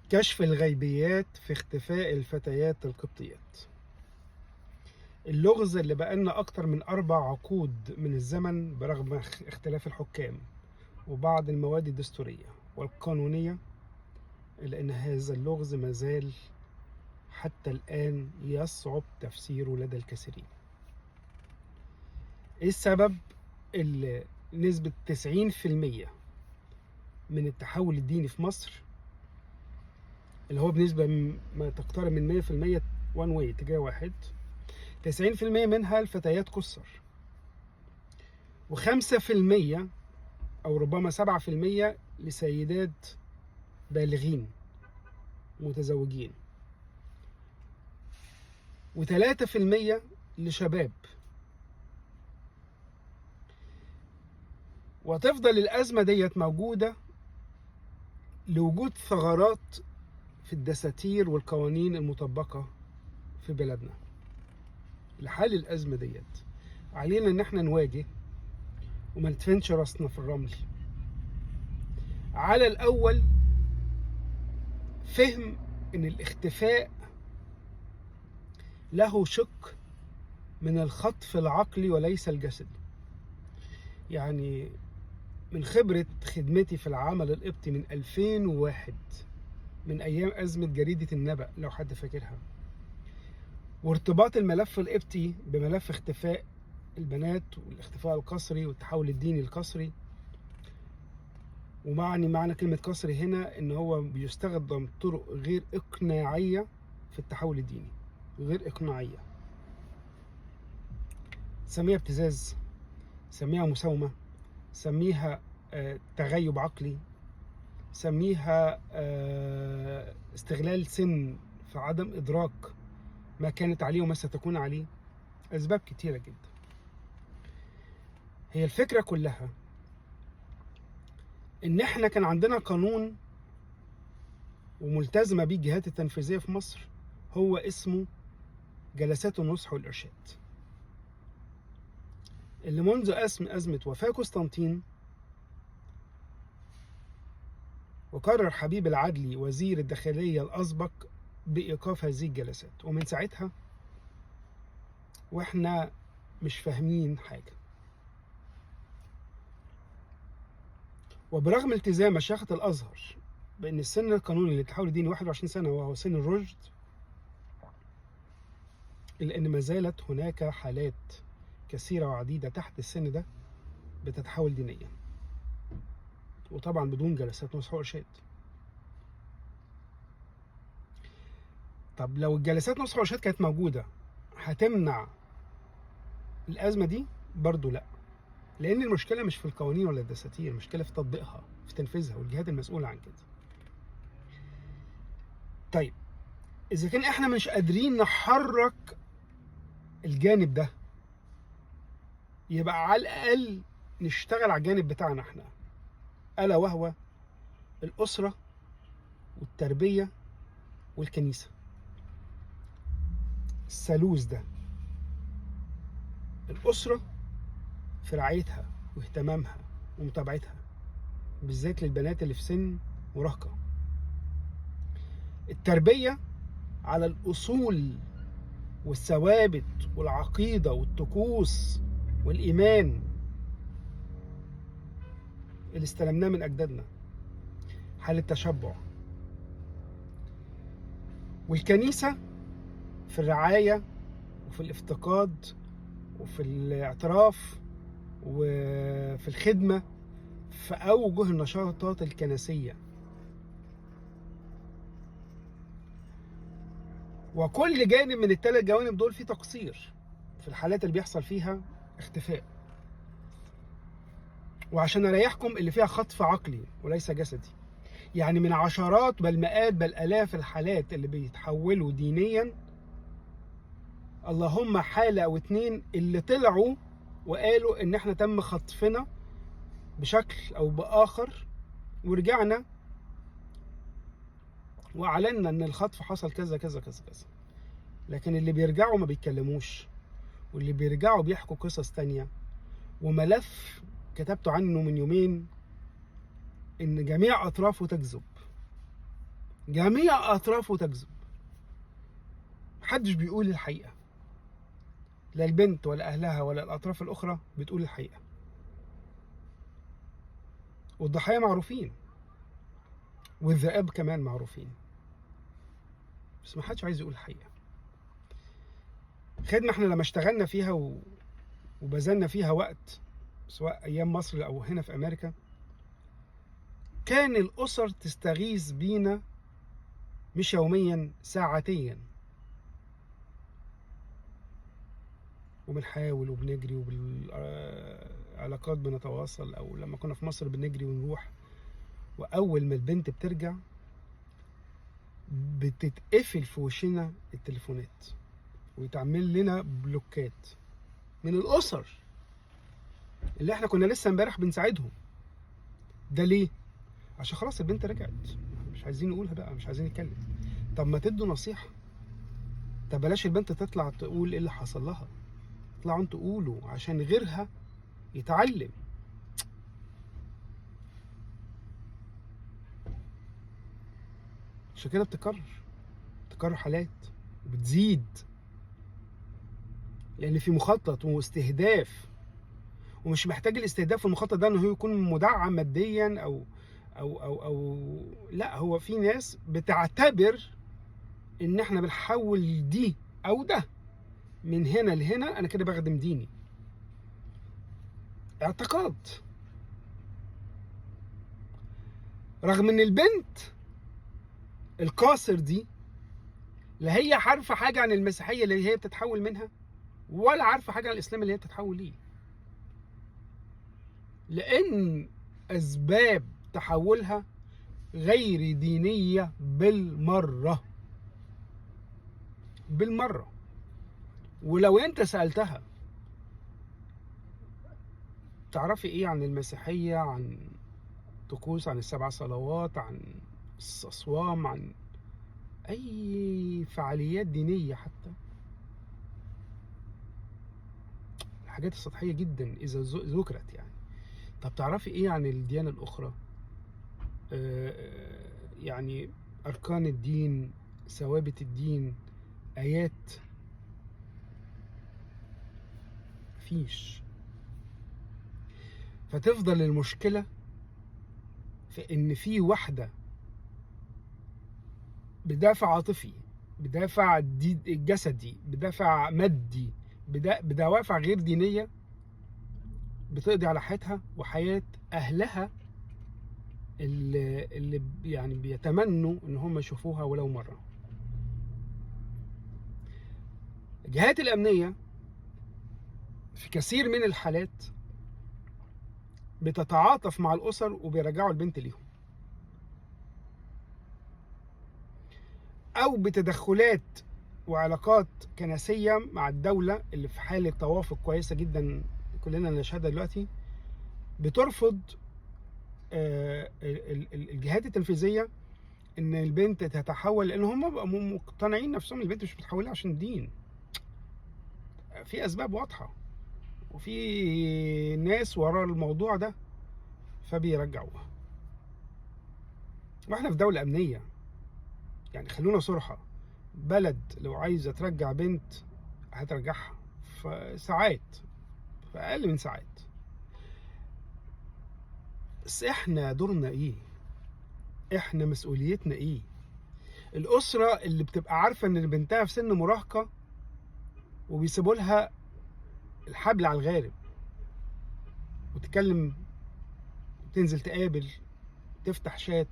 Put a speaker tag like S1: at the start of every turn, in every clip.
S1: كشف الغيبيات في اختفاء الفتيات القبطيات. اللغز اللي بقالنا أكتر من 4 عقود من الزمن برغم اختلاف الحكام وبعض المواد الدستورية والقانونية، إلا أن هذا اللغز مازال حتى الآن يصعب تفسيره لدى الكثيرين. إيه السبب اللي نسبة 90% من التحول الديني في مصر، اللي هو بنسبة ما تقترب من 100% وان واي، اتجاه واحد، 90% منها الفتيات قُصّر، و5% أو ربما 7% لسيدات بالغين متزوجين، و3% لشباب. وتفضل الأزمة ديت موجودة لوجود ثغرات في الدساتير والقوانين المطبقة في بلدنا. لحل الأزمة ديت علينا إن احنا نواجه وما ندفنش راسنا في الرمل. على الأول فهم إن الاختفاء له شق من الخطف العقلي وليس الجسدي. يعني من خبرة خدمتي في العمل القبطي من 2001، من أيام أزمة جريدة النبأ لو حد فاكرها، وارتباط الملف القبطي بملف اختفاء البنات والاختفاء القسري والتحول الديني القسري. معنى كلمة قسري هنا إن هو بيستخدم طرق غير إقناعية في التحول الديني، غير إقناعية. سميها ابتزاز، سميها مساومة، سميها تغيب عقلي، سميها استغلال سن في عدم إدراك ما كانت عليه وما ستكون عليه. أسباب كتيرة جدا. هي الفكرة كلها إن إحنا كان عندنا قانون وملتزمة بيه الجهات التنفيذية في مصر، هو اسمه جلسات النصح والإرشاد، اللي منذ أزمة وفاة قسطنطين وقرر حبيب العدلي وزير الداخلية الأسبق بإيقاف هذه الجلسات، ومن ساعتها وإحنا مش فاهمين حاجة. وبرغم التزام مشيخة الأزهر بأن السن القانوني للتحول الديني 21 سنة وهو سن الرشد، إلا أن ما زالت هناك حالات كثيرة وعديدة تحت السن ده بتتحول دينيا، وطبعا بدون جلسات نصح وإرشاد. طب لو الجلسات نصح وإرشاد كانت موجودة هتمنع الأزمة دي؟ برضو لا، لأن المشكلة مش في القوانين ولا الدساتير، المشكلة في تطبيقها، في تنفيذها والجهات المسؤولة عن كده. طيب إذا كان إحنا مش قادرين نحرك الجانب ده، يبقى على الأقل نشتغل على الجانب بتاعنا إحنا، ألا وهو الأسرة والتربية والكنيسة. الثالوث ده، الأسرة في رعايتها واهتمامها ومتابعتها بالذات للبنات اللي في سن مراهقة. التربية على الأصول والثوابت والعقيدة والطقوس والإيمان اللي استلمناه من أجدادنا، حال التشبع. والكنيسة في الرعاية وفي الافتقاد وفي الاعتراف وفي الخدمة في أوجه النشاطات الكنسية. وكل جانب من ال3 جوانب دول فيه تقصير في الحالات اللي بيحصل فيها اختفاء. وعشان أريحكم، اللي فيها خطف عقلي وليس جسدي، يعني من عشرات بل مئات بل آلاف الحالات اللي بيتحولوا دينيا، اللهم حالة أو 2 اللي طلعوا وقالوا إن إحنا تم خطفنا بشكل أو بآخر، ورجعنا وأعلنا إن الخطف حصل كذا كذا كذا كذا. لكن اللي بيرجعوا ما بيتكلموش، واللي بيرجعوا بيحكوا قصص تانية. وملف كتبته عنه من يومين إن جميع أطرافه تكذب، جميع أطرافه تكذب، محدش بيقول الحقيقة، لا البنت ولا أهلها ولا الأطراف الأخرى بتقول الحقيقة، والضحايا معروفين والذئاب كمان معروفين، بس محدش عايز يقول الحقيقة. خدمة احنا لما اشتغلنا فيها وبذلنا فيها وقت، سواء أيام مصر أو هنا في أمريكا، كان الأسر تستغيث بينا مش يوميا، ساعتيا، وبنحاول وبنجري وبالعلاقات بنتواصل، أو لما كنا في مصر بنجري ونروح، وأول ما البنت بترجع بتتقفل في وشنا التليفونات ويتعمل لنا بلوكات من الأسر اللي احنا كنا لسه امبارح بنساعدهم. ده ليه؟ عشان خلاص البنت رجعت، مش عايزين نقولها بقى، مش عايزين نتكلم. طب ما تدوا نصيحة، طب بلاش البنت تطلع تقول ايه اللي حصل لها، اطلعوا انتوا قولوا عشان غيرها يتعلم. عشان كده بتكرر حالات وبتزيد، لان في مخطط واستهداف، ومش محتاج الاستهداف والمخطط ده انه هو يكون مدعم ماديا او لا، هو في ناس بتعتبر ان احنا بنحول دي او ده من هنا لهنا، انا كده بخدم ديني. اعتقاد، رغم ان البنت القاصر دي لا هي عارفه حاجه عن المسيحيه اللي هي بتتحول منها، ولا عارفه حاجه عن الاسلام اللي هي بتتحول ليه، لان اسباب تحولها غير دينيه بالمره. ولو انت سالتها تعرفي ايه عن المسيحيه، عن طقوس، عن السبع صلوات، عن الصوام، عن اي فعاليات دينيه، حتى الحاجات السطحيه جدا اذا ذكرت يعني. طب تعرفي ايه عن الديانه الاخرى؟ يعني اركان الدين، ثوابت الدين، ايات، مفيش. فتفضل المشكله في ان في واحده بدافع عاطفي، بدافع جسدي، بدافع مادي، بدوافع غير دينيه، بتقضي على حياتها وحياه اهلها اللي يعني بيتمنوا ان هم يشوفوها ولو مره. الجهات الامنيه في كثير من الحالات بتتعاطف مع الاسر وبيرجعوا البنت ليهم، او بتدخلات وعلاقات كنسيه مع الدوله اللي في حاله توافق كويسه جدا كلنا نشهدها دلوقتي، بترفض الجهات التنفيذيه ان البنت تتحول، لان هم بقوا مقتنعين نفسهم البنت مش بتحولها عشان الدين، في اسباب واضحه وفي ناس ورا الموضوع ده، فبيرجعوها. واحنا في دولة أمنية، يعني خلونا صراحة، بلد لو عايزة ترجع بنت هترجعها في ساعات، في أقل من ساعات. بس احنا دورنا ايه؟ احنا مسؤوليتنا ايه؟ الأسرة اللي بتبقى عارفة ان بنتها في سن مراهقة وبيسيبوا لها الحبل على الغارب، وتتكلم، تنزل تقابل، تفتح شات،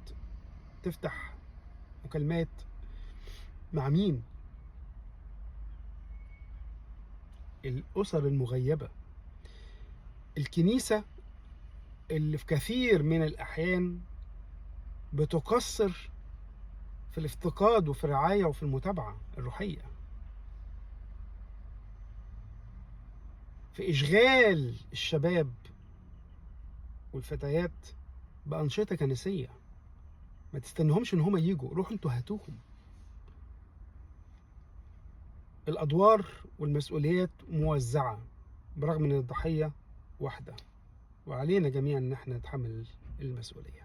S1: تفتح مكالمات مع مين؟ الأسر المغيبة، الكنيسة اللي في كثير من الأحيان بتقصر في الافتقاد وفي الرعاية وفي المتابعة الروحية، في إشغال الشباب والفتيات بأنشطة كنسية. ما تستنهمش إن هما يجوا، روحوا انتوا هاتوهم. الأدوار والمسؤوليات موزعة برغم إن الضحية واحدة، وعلينا جميعا إن احنا نتحمل المسؤولية.